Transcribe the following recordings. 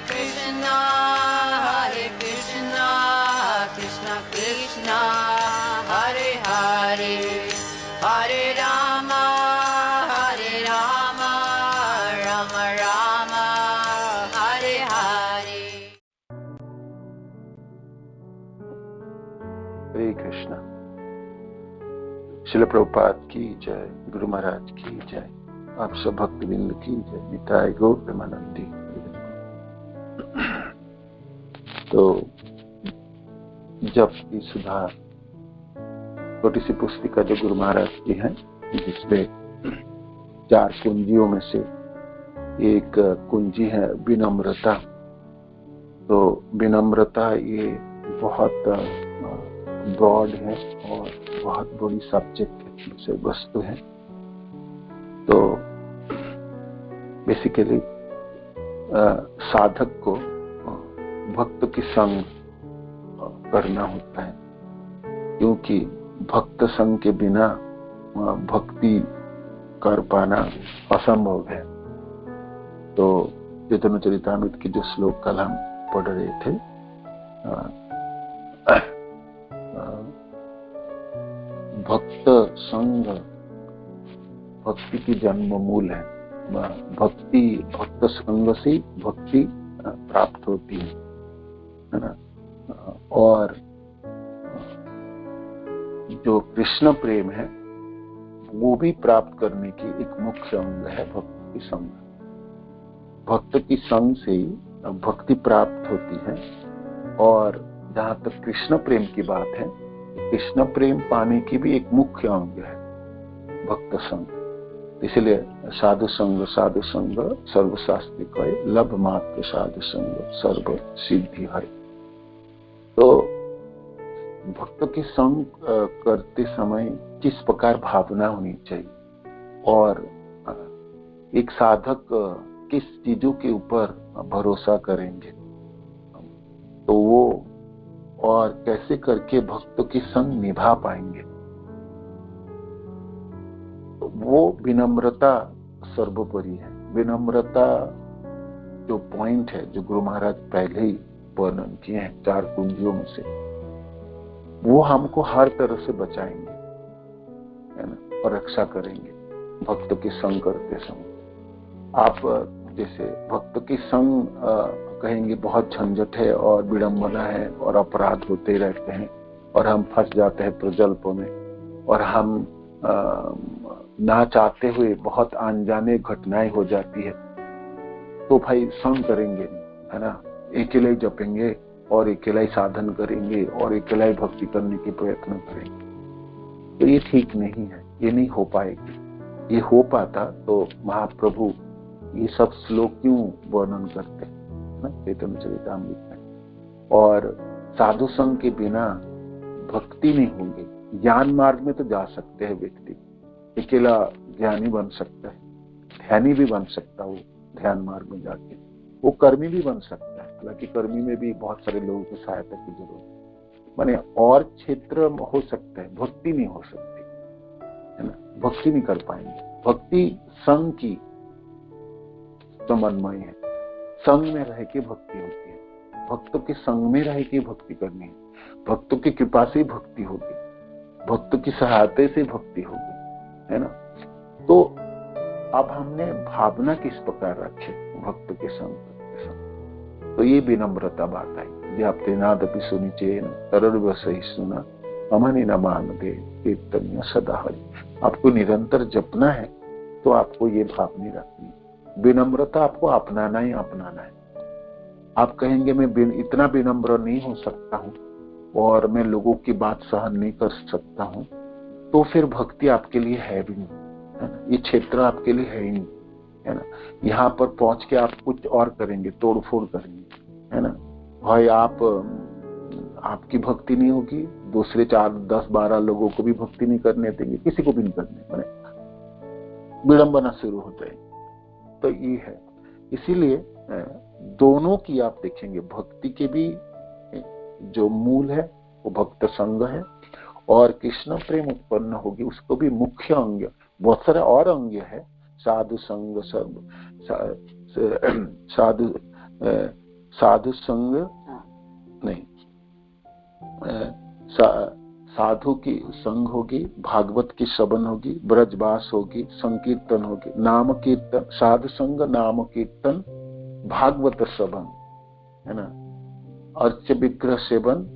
Krishna Krishna Krishna Hare Hare Hare Rama Rama Rama Hare Hare. हरे कृष्णा। श्रील प्रभुपाद की जय, गुरु महाराज की जय, आप सब भक्तवृंद की जय, निताय गौर प्रेमानंदी। तो जप की सुधार छोटी सी पुस्तिका जो गुरु महाराज की है, जिसमें 4 कुंजियों में से एक कुंजी है विनम्रता। तो विनम्रता ये बहुत ब्रॉड है और बहुत बड़ी सब्जेक्ट है, विषय वस्तु है। तो बेसिकली साधक को भक्त की संग करना होता है, क्योंकि भक्त संग के बिना भक्ति कर पाना असंभव है। तो चैतन्य चरितामृत की जो श्लोक कल हम पढ़ रहे थे, भक्त संग भक्ति की जन्म मूल है। भक्ति भक्त संग से भक्ति प्राप्त होती है ना। और जो कृष्ण प्रेम है वो भी प्राप्त करने की एक मुख्य अंग है भक्त की संग। भक्त की संग से ही भक्ति प्राप्त होती है। और जहां तक कृष्ण प्रेम की बात है, कृष्ण प्रेम पाने की भी एक मुख्य अंग है भक्त संग। इसलिए साधु संग सर्वशास्त्री कहे, लभ मात्र साधु संग सर्व सिद्धि है। तो भक्त की संग करते समय किस प्रकार भावना होनी चाहिए और एक साधक किस चीजों के ऊपर भरोसा करेंगे, तो वो और कैसे करके भक्तों की संग निभा पाएंगे, तो वो विनम्रता सर्वोपरि है। विनम्रता जो पॉइंट है, जो गुरु महाराज पहले ही वर्णन किए हैं 4 कुंजियों में से, वो हमको हर तरह से बचाएंगे, है ना, और रक्षा करेंगे भक्त की संग करते समय। आप जैसे भक्त की संग कहेंगे बहुत झंझट है और विडंबना है और अपराध होते रहते हैं और हम फंस जाते हैं प्रजल्प में, और हम ना चाहते हुए बहुत अनजाने घटनाएं हो जाती है। तो भाई संग करेंगे, है ना, अकेले ही जपेंगे और अकेला ही साधन करेंगे और अकेला ही भक्ति करने की प्रयत्न करेंगे, तो ये ठीक नहीं है, ये नहीं हो पाएगी। ये हो पाता तो महाप्रभु ये सब श्लोक क्यों वर्णन करते हैं चैतन्य चरितामृत में। और साधु संग के बिना भक्ति नहीं होगी। ज्ञान मार्ग में तो जा सकते हैं व्यक्ति, अकेला ज्ञानी बन सकता है, ध्यानी भी बन सकता है, वो ध्यान मार्ग में जाके वो कर्मी भी बन सकता है। हालांकि कर्मी में भी बहुत सारे लोगों की सहायता की जरूरत है, माने और क्षेत्र हो सकता है, भक्ति नहीं हो सकती, है ना, भक्ति नहीं कर पाएंगे। भक्ति संग की समन्वय है, संग में रह के भक्ति होती है। भक्तों के संग में रह के भक्ति करनी है, भक्तों की कृपा से भक्ति होगी, भक्तों की सहायता से भक्ति होगी, है ना। तो अब हमने भावना किस प्रकार रखे भक्त के संग, तो ये विनम्रता बात आई। व्याप्ते नादपि सुनिचेन तरल सही सुना अमनि न मान दे कीर्तन्य सदा हरि। आपको निरंतर जपना है तो आपको ये भावना रखनी है। विनम्रता आपको अपनाना ही अपनाना है। आप कहेंगे मैं इतना विनम्र नहीं हो सकता हूँ और मैं लोगों की बात सहन नहीं कर सकता हूँ, तो फिर भक्ति आपके लिए है भी नहीं, है ना, ये क्षेत्र आपके लिए है ही नहीं, है ना। यहाँ पर पहुंच के आप कुछ और करेंगे, तोड़फोड़ करेंगे, है ना। भाई आपकी भक्ति नहीं होगी, दूसरे 4, 10, 12 लोगों को भी भक्ति नहीं करने देंगे, किसी को भी नहीं करने, विडंबना शुरू हो जाएगी। तो ये है, इसीलिए दोनों की आप देखेंगे, भक्ति के भी जो मूल है वो भक्त संग है, और कृष्ण प्रेम उत्पन्न होगी उसको भी मुख्य अंग, बहुत सारे और अंग है, साधु संग, साधु साधु संग नहीं, साधु की संग होगी, भागवत की श्रवण होगी, ब्रजवास होगी, संकीर्तन होगी, नाम कीर्तन, साधु संग, नाम कीर्तन, भागवत श्रवण, है ना, अर्च विग्रह सेवन,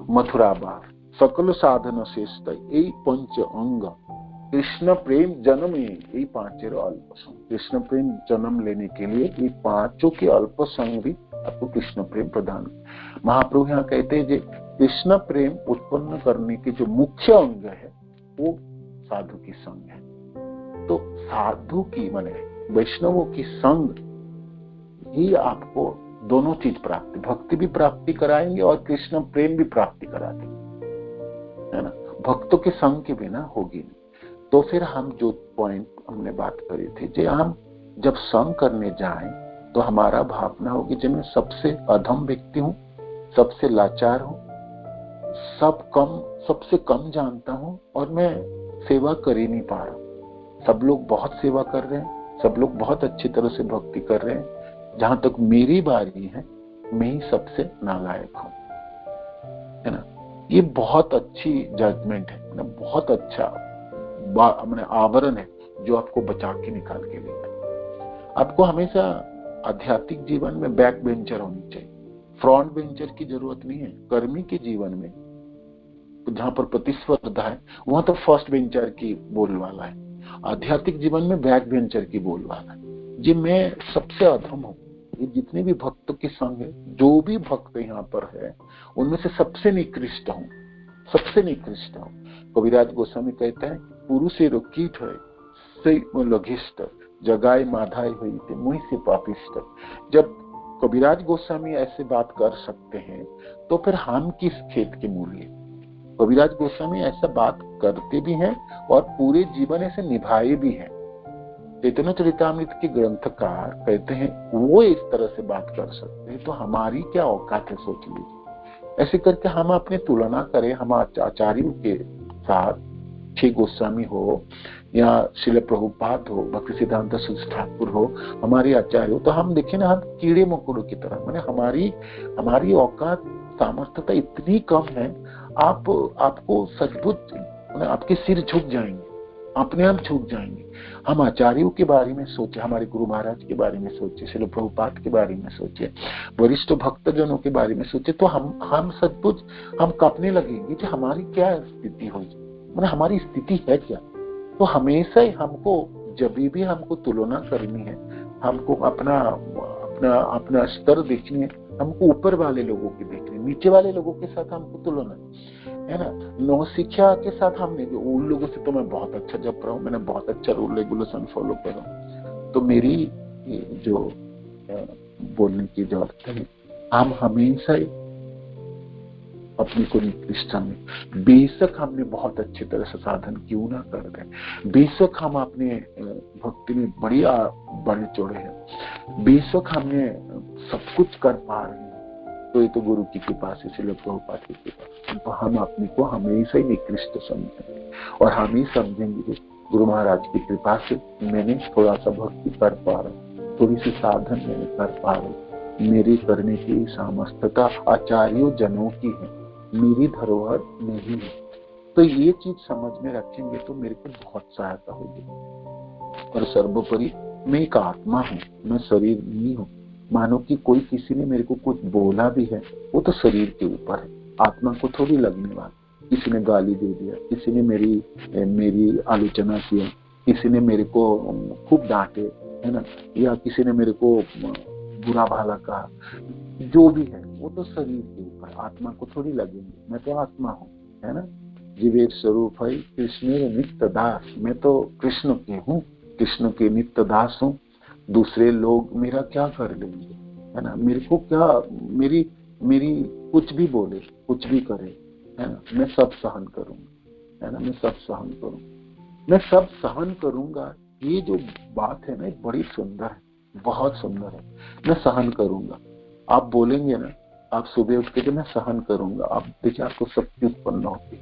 मथुराबार, सकल साधन श्रेष्ठ, यही पंच अंग कृष्ण प्रेम जन्म, यही पांचों अल्प संग। कृष्ण प्रेम जन्म लेने के लिए ये पांचों के अल्प संग भी आपको कृष्ण प्रेम प्रदान। महाप्रभु यहाँ कहते हैं कृष्ण प्रेम उत्पन्न करने के जो मुख्य अंग है वो साधु की संग है। तो साधु की माने वैष्णवों की संग ही आपको दोनों चीज प्राप्ति, भक्ति भी प्राप्ति कराएंगे और कृष्ण प्रेम भी प्राप्ति करा देंगे, है ना। भक्तों के संग के बिना होगी नहीं। तो फिर हम जो पॉइंट हमने बात करी थी, जो हम जब संग करने जाएं तो हमारा भावना होगी जो मैं सबसे अधम व्यक्ति हूँ, सबसे लाचार हूँ, सबसे कम जानता हूँ और मैं सेवा कर ही नहीं पा रहा। सब लोग बहुत सेवा कर रहे हैं, सब लोग बहुत अच्छी तरह से भक्ति कर रहे हैं, जहां तक मेरी बारी है मैं ही सबसे नालायक हूँ, है ना। ये बहुत अच्छी जजमेंट है ना, बहुत अच्छा आवरण है जो आपको बचा के निकाल के लेगा। आपको हमेशा आध्यात्मिक जीवन में बैक बेंचर होनी चाहिए, फ्रंट बेंचर की जरूरत नहीं है। कर्मी के जीवन में जहां पर प्रतिस्पर्धा है वहां तो फर्स्ट बेंचर की बोलवाला है, आध्यात्मिक जीवन में बैक बेंचर की बोलवाला है। जी मैं सबसे अधम हूँ, ये जितने भी भक्तों के संग है, जो भी भक्त यहाँ पर है उनमें से सबसे निकृष्ट हूँ, सबसे निकृष्ट हूँ। कविराज गोस्वामी कहते हैं पुरुषेरो कीट है से लघिष्ठ, जगाए माधाई हुई थे मुहि से पापिष्ट। जब कविराज गोस्वामी ऐसे बात कर सकते हैं तो फिर हम किस खेत के मूल्य। कविराज गोस्वामी ऐसा बात करते भी हैं और पूरे जीवन ऐसे निभाए भी हैं। चैतन्य चरितामृत के ग्रंथकार कहते हैं वो इस तरह से बात कर सकते हैं, तो हमारी क्या औकात है सोच लीजिए। ऐसे करके हम अपनी तुलना करें हम आचार्यों के साथ, श्री गोस्वामी हो या श्रील प्रभुपाद हो, भक्ति सिद्धांत सरस्वती ठाकुर हो, हमारे आचार्य हो, तो हम देखें ना हम कीड़े मकोड़ों की तरह, माने हमारी औकात सामर्थ्यता इतनी कम है, आपको सचमुच आपके सिर झुक जाएंगे, अपने आप झुक जाएंगे। हम आचार्यों के बारे में सोचे, हमारे गुरु महाराज के बारे में सोचे, श्रील प्रभुपाद के बारे में सोचे, वरिष्ठ भक्तजनों के बारे में सोचे, तो हम सचमुच हम कांपने लगेंगे कि हमारी क्या स्थिति हो, मतलब हमारी स्थिति है क्या। तो हमेशा ही हमको जब भी हमको तुलना करनी है, हमको अपना स्तर देखनी है, हमको ऊपर वाले लोगों की देखनी, नीचे वाले लोगों के साथ हमको तुलना है ना। नौसिखिया के साथ हमने उन लोगों से तो मैं बहुत अच्छा जप रहा हूँ, मैंने बहुत अच्छा रूल रेगुलेशन फॉलो कर रहा हूँ, तो मेरी जो बोलने की जो अर्थ है, हम हमेशा ही अपने को निकृष्ट समझे। बेशक हमने बहुत अच्छी तरह से साधन क्यों ना कर रहे, बेशक हम अपने भक्ति में बड़े चौड़े हैं, बेशक हमने सब कुछ कर पा रहे हैं, तो ये तो गुरु की कृपा से, श्रील प्रभुपाद की कृपा। तो हम अपने को हमेशा ही निकृष्ट समझेंगे और हम ही समझेंगे गुरु महाराज की कृपा से मैंने थोड़ा सा भक्ति कर पा रहा हूँ, थोड़ी सी साधन मैंने कर पा रहा हूँ, मेरी करने की सामर्थ्यता आचार्यों जनों की है, मेरी धरोहर नहीं है। तो ये चीज समझ में रखेंगे तो मेरे को बहुत सहायता होगी। और सर्वोपरि मैं एक आत्मा हूँ, मैं शरीर नहीं हूँ। मानो कि कोई किसी ने मेरे को कुछ बोला भी है, वो तो शरीर के ऊपर है, आत्मा को थोड़ी लगने वाला। किसी ने गाली दे दिया, किसी ने मेरी आलोचना किया, किसी ने मेरे को खूब डांटे, है ना, या किसी ने मेरे को बुरा भला कहा, जो भी है वो तो शरीर के ऊपर, आत्मा को थोड़ी लगेंगे। मैं तो आत्मा हूँ, है ना। जीवेर स्वरूप है कृष्ण नित्य दास, मैं तो कृष्ण के हूँ, कृष्ण के नित्य दास हूँ। दूसरे लोग मेरा क्या कर लेंगे, है ना, मेरे को क्या, मेरी कुछ भी बोले, कुछ भी करे, है ना, मैं सब सहन करूंगा, है ना, मैं सब सहन करूंगा, मैं सब सहन करूंगा। ये जो बात है ना बड़ी सुंदर है, बहुत सुंदर है। मैं सहन करूंगा, आप बोलेंगे ना, आप सुबह उठ के जो मैं सहन करूंगा, आप देखिए आपको शक्ति उत्पन्न होगी,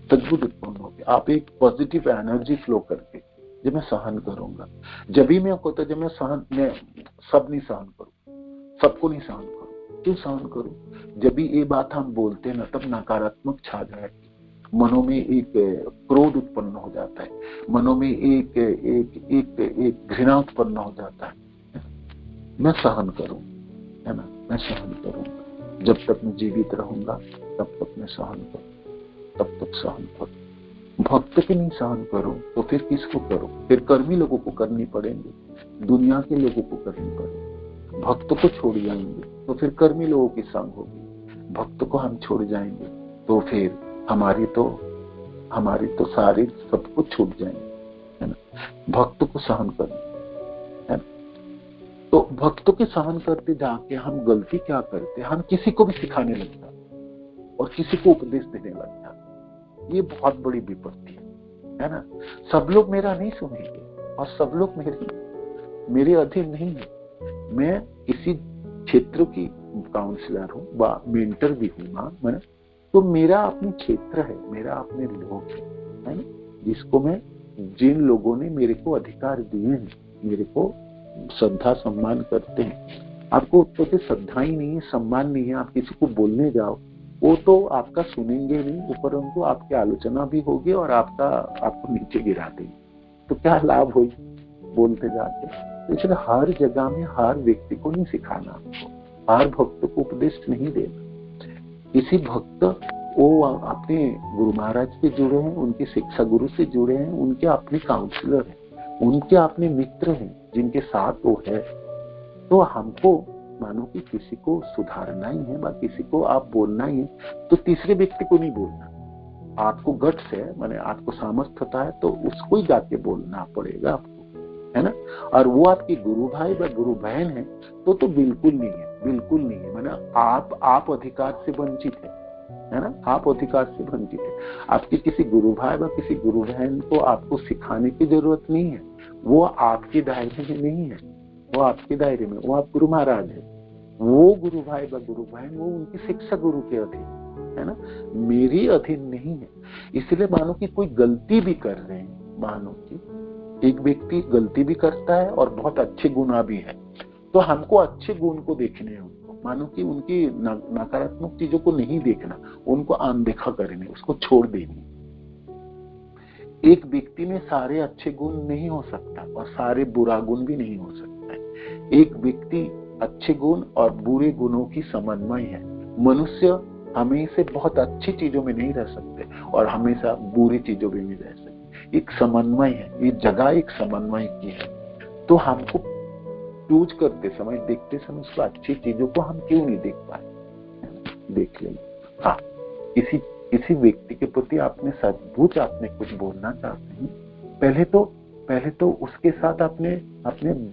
सद्बुद्धि उत्पन्न होगी, आप एक पॉजिटिव एनर्जी फ्लो करके जब मैं सहन करूंगा। जब भी मैं होता जब मैं सब नहीं सहन करूं, सबको नहीं सहन करूं, क्यों सहन करूं? जब भी ये बात हम बोलते हैं ना, तब नकारात्मक छा जाएगी, मनों में एक क्रोध उत्पन्न हो जाता है, मनों में एक एक एक एक घृणा उत्पन्न हो जाता है। मैं सहन करूं, है ना, मैं सहन करूंगा। जब तक मैं जीवित रहूंगा तब तक मैं सहन करूं, तब तक सहन करूं। भक्त के नहीं सहन करूं तो फिर किसको करूं? फिर कर्मी लोगों को करनी पड़ेंगे, दुनिया के लोगों को करनी पड़ेगी। भक्त को छोड़ जाएंगे तो फिर कर्मी लोगों की संग होगी। भक्त को हम छोड़ जाएंगे तो फिर हमारी तो सारी सब कुछ छूट जाएंगे, है ना। भक्त को सहन करना, है ना। तो भक्तों के सहन करते जाके हम गलती क्या करते, हम किसी को भी सिखाने लग जाते और किसी को उपदेश देने लग जाते। ये बहुत बड़ी विपत्ति है ना। सब लोग मेरा नहीं सुनेंगे और सब लोग मेरे अधीन नहीं है। मैं किसी क्षेत्र की काउंसलर हूँ, मेंटर भी हूँ, मैं तो मेरा अपने क्षेत्र है, मेरा अपने लोग है ना, जिसको मैं, जिन लोगों ने मेरे को अधिकार दिए हैं, मेरे को श्रद्धा सम्मान करते हैं। आपको तो श्रद्धा ही नहीं है, सम्मान नहीं है, आप किसी को बोलने जाओ वो तो आपका सुनेंगे नहीं, उपरंतु आपकी आलोचना भी होगी और आपको नीचे गिरा देंगे। तो क्या लाभ होगी बोलते जाके? तो इसलिए हर जगह में हर व्यक्ति को नहीं सिखाना, आपको हर भक्त को उपदेश नहीं देना। किसी भक्त वो अपने गुरु महाराज से जुड़े हैं, उनके शिक्षा गुरु से जुड़े हैं, उनके अपने काउंसलर हैं, उनके अपने मित्र हैं जिनके साथ वो है। तो हमको मानो कि किसी को सुधारना ही है, किसी को आप बोलना ही है, तो तीसरे व्यक्ति को नहीं बोलना। आपको गट्स है, माने आपको सामर्थ्य होता है तो उसको ही जाके बोलना पड़ेगा आपको, है ना। और वो आपके गुरु भाई व गुरु बहन है तो बिल्कुल नहीं है, बिल्कुल नहीं है। माने आप अधिकार से वंचित है ना, आप अधिकार से वंचित है। आपके किसी गुरु भाई व किसी गुरु बहन को आपको सिखाने की जरूरत नहीं है, वो आपके दायरे में नहीं है, वो आपके दायरे में, वो आप गुरु महाराज है। वो गुरु भाई व गुरु बहन वो उनकी शिक्षा गुरु के अधीन है ना, मेरी अधीन नहीं है। इसलिए मानो कि कोई गलती भी कर रहे हैं, मानो कि एक व्यक्ति गलती भी करता है और बहुत अच्छे गुना भी है, तो हमको अच्छे गुण को देखने हैं, उनको मानो कि उनकी नकारात्मक चीजों को नहीं देखना, उनको अनदेखा करने, उसको छोड़ देनी। एक व्यक्ति में सारे अच्छे गुण नहीं हो सकता और सारे बुरा गुण भी नहीं हो सकता है। एक व्यक्ति अच्छे गुण और बुरे गुणों की समन्वय है। मनुष्य हमेशा बहुत अच्छी चीजों में नहीं रह सकते और हमेशा बुरी चीजों में नहीं रह सकते। एक समन्वय है, ये जगह एक समन्वय की है। तो हमको चूज करते समय, देखते समय उसको अच्छी चीजों को हम क्यों नहीं देख पाए, देख लेंगे। हाँ, किसी व्यक्ति के प्रति आपने सचमुच आपने कुछ बोलना चाहते हैं, पहले तो उसके साथ अपने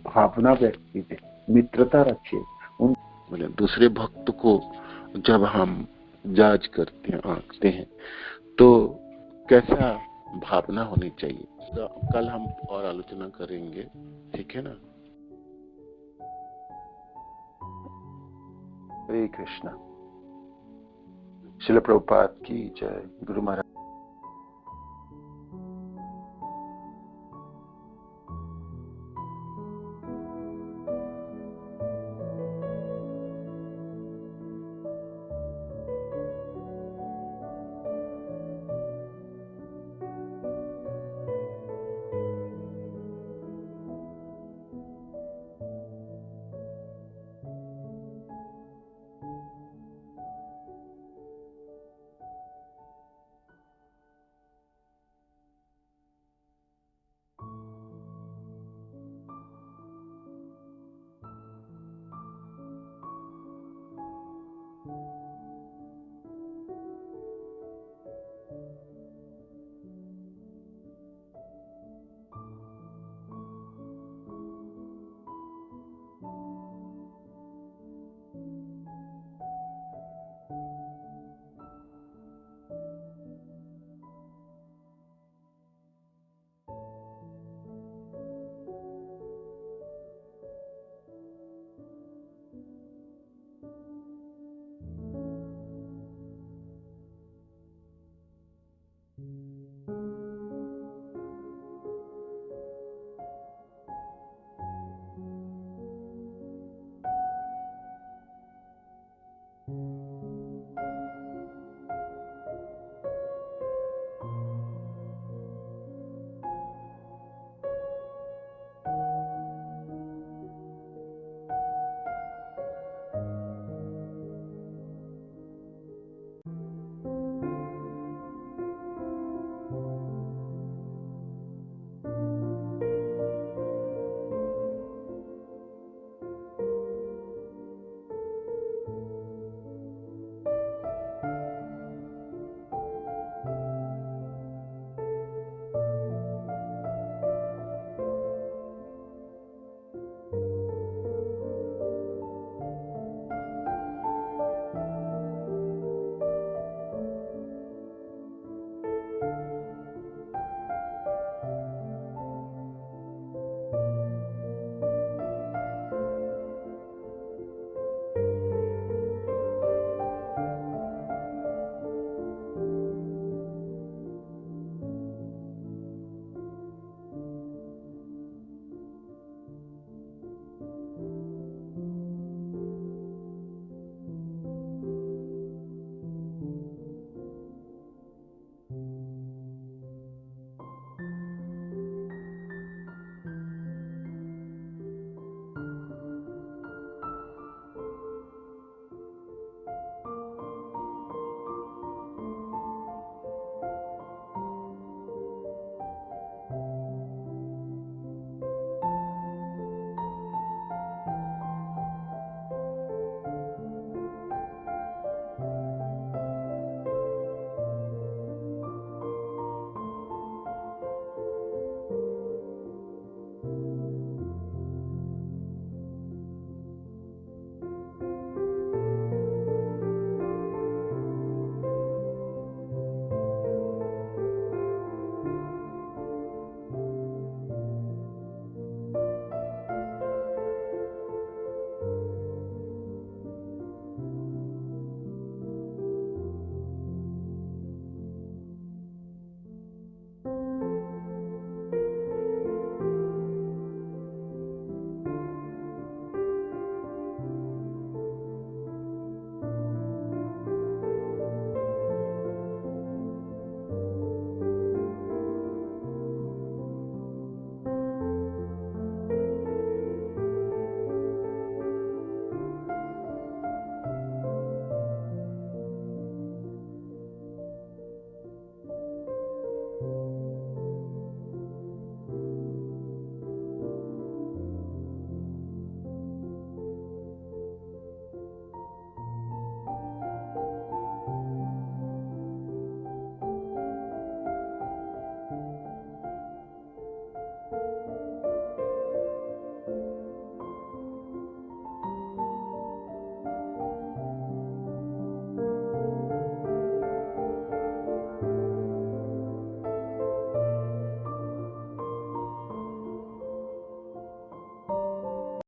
भावना व्यक्त कीजिए, मित्रता रखिए। बोले दूसरे भक्त को जब हम जांच करते हैं, आंकते हैं, तो कैसा भावना होनी चाहिए, तो कल हम और आलोचना करेंगे, ठीक है ना। हरे कृष्णा। श्रील प्रभुपाद की जय। गुरु महाराज।